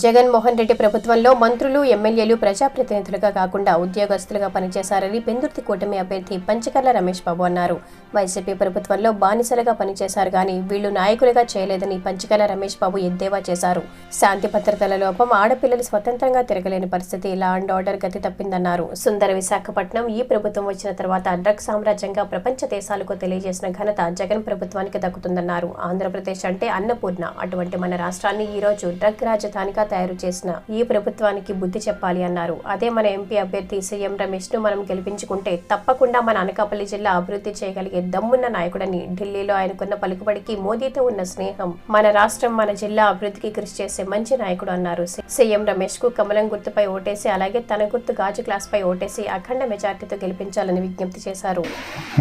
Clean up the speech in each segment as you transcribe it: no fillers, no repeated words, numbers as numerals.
జగన్మోహన్ రెడ్డి ప్రభుత్వంలో మంత్రులు, ఎమ్మెల్యేలు ప్రజాప్రతినిధులుగా కాకుండా ఉద్యోగస్తులుగా పనిచేశారని పెందుర్తి కూటమి అభ్యర్థి పంచకర్ల రమేష్ బాబు అన్నారు. వైసీపీ ప్రభుత్వంలో బానిసలుగా పనిచేశారు గాని వీళ్లు నాయకులుగా చేయలేదని పంచకర్ల రమేష్ బాబు ఎద్దేవా చేశారు. శాంతి భద్రతల లోపం, ఆడపిల్లలు స్వతంత్రంగా తిరగలేని పరిస్థితి, లా అండ్ ఆర్డర్ గతి తప్పిందన్నారు. సుందర విశాఖపట్నం ఈ ప్రభుత్వం వచ్చిన తర్వాత డ్రగ్ సామ్రాజ్యంగా ప్రపంచ దేశాలకు తెలియజేసిన ఘనత జగన్ ప్రభుత్వానికి దక్కుతుందన్నారు. ఆంధ్రప్రదేశ్ అంటే అన్నపూర్ణ, అటువంటి మన రాష్ట్రాన్ని ఈ రోజు డ్రగ్ రాజధానిగా తయారు చేసిన ఈ ప్రభుత్వానికి బుద్ధి చెప్పాలి అన్నారు. అదే మన ఎంపీ అభ్యర్థి సీఎం రమేష్ ను మనం గెలిపించుకుంటే తప్పకుండా మన అనకాపల్లి జిల్లా అభివృద్ధి చేయగలిగే దమ్మున్న నాయకుడని, ఢిల్లీలో ఆయనకున్న పలుకుబడికి, మోదీతో ఉన్న స్నేహం, మన రాష్ట్రం మన జిల్లా అభివృద్ధికి కృషి చేసే మంచి నాయకుడు అన్నారు. సీఎం రమేష్ కు కమలం గుర్తుపై ఓటేసి, అలాగే తన గుర్తు గాజు గ్లాస్ పై ఓటేసి అఖండ మెజార్టీతో గెలిపించాలని విజ్ఞప్తి చేశారు.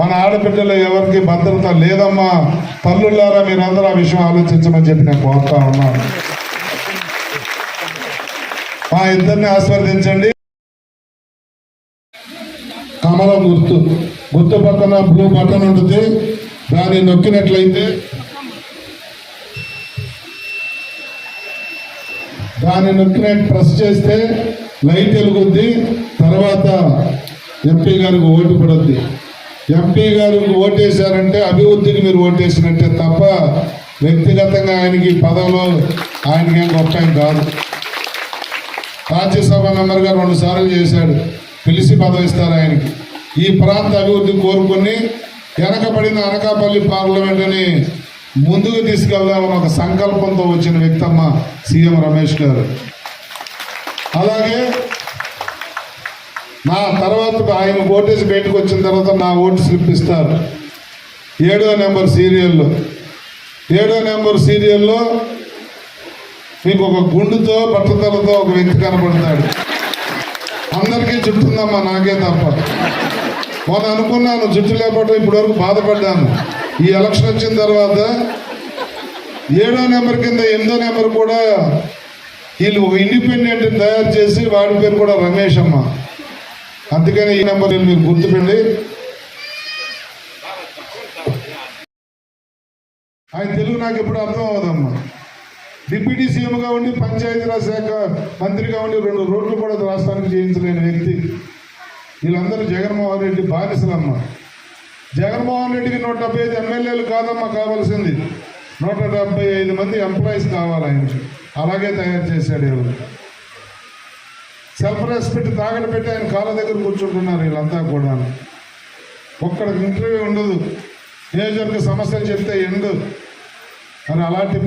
మన ఆడపిల్లలు ఎవరికి భద్రత లేదమ్మా, తల్లులారా మీరందరూ ఆ విషయం ఆలోచించమని చెప్పి నేను కోరుతా ఉన్నాను. మా ఇద్దరిని ఆస్వాదించండి. కమలం గుర్తు పక్కన బ్లూ బటన్ ఉంటుంది, దాన్ని నొక్కినట్లయితే ప్రెస్ చేస్తే లైట్ వెలుగుద్ది. తర్వాత ఎంపీ గారికి ఓటు పడుద్ది. ఎంపీ గారికి ఓటేశారంటే అభివృద్ధికి మీరు ఓటేసినట్టే తప్ప వ్యక్తిగతంగా ఆయనకి పదవులు ఆయనకి ఏం గొప్ప ఏం కాదు. రాజ్యసభ మెంబర్గా 2 సార్లు చేశాడు, పిలిచి పదవి ఇస్తారు ఆయనకి. ఈ ప్రాంత అభివృద్ధి కోరుకుని వెనకబడిన అనకాపల్లి పార్లమెంటుని ముందుకు తీసుకెళ్దామని ఒక సంకల్పంతో వచ్చిన వ్యక్తి అమ్మ సీఎం రమేష్ గారు. అలాగే నా తర్వాత ఆయన ఓటేసి బయటకు వచ్చిన తర్వాత నా ఓటు స్లిప్ ఇస్తారు. 7వ నెంబర్ సీరియల్లో మీకు ఒక గుండుతో బట్టతలతో ఒక వ్యక్తి కనపడతాడు. అందరికీ జుట్టు ఉందమ్మా, నాకే తప్ప. మొన్న అనుకున్నాను జుట్టు లేకపోవడం, ఇప్పటి వరకు బాధపడ్డాను. ఈ ఎలక్షన్ వచ్చిన తర్వాత 7వ నెంబర్ కింద 8వ నెంబర్ కూడా వీళ్ళు ఒక ఇండిపెండెంట్ తయారు చేసి వాడి పేరు కూడా రమేష్ అమ్మ. అందుకని ఈ నెంబర్ మీరు గుర్తుపెండి. ఆయన తెలుగు నాకు ఎప్పుడు అర్థం అవ్వదమ్మా. డిప్యూటీ సీఎంగా ఉండి, పంచాయతీరాజ్ శాఖ మంత్రిగా ఉండి 2 రోడ్లు కూడా రాష్ట్రానికి చేయించలేని వ్యక్తి. వీళ్ళందరూ జగన్మోహన్ రెడ్డి బానిసలమ్మ. జగన్మోహన్ రెడ్డికి 175 ఎమ్మెల్యేలు కాదమ్మా కావాల్సింది, 175 మంది ఎంప్లాయీస్ కావాలి ఆయనకి. అలాగే తయారు చేశాడు. ఎవరు సెల్ఫ్ రెస్పెక్ట్ తాగడ పెట్టి ఆయన కాళ్ళ దగ్గర కూర్చుంటున్నారు వీళ్ళంతా కూడా. ఒక్కడికి ఇంటర్వ్యూ ఉండదు, నియోజకవర్గ సమస్యలు చెప్తే ఎండు. మరి అలాంటి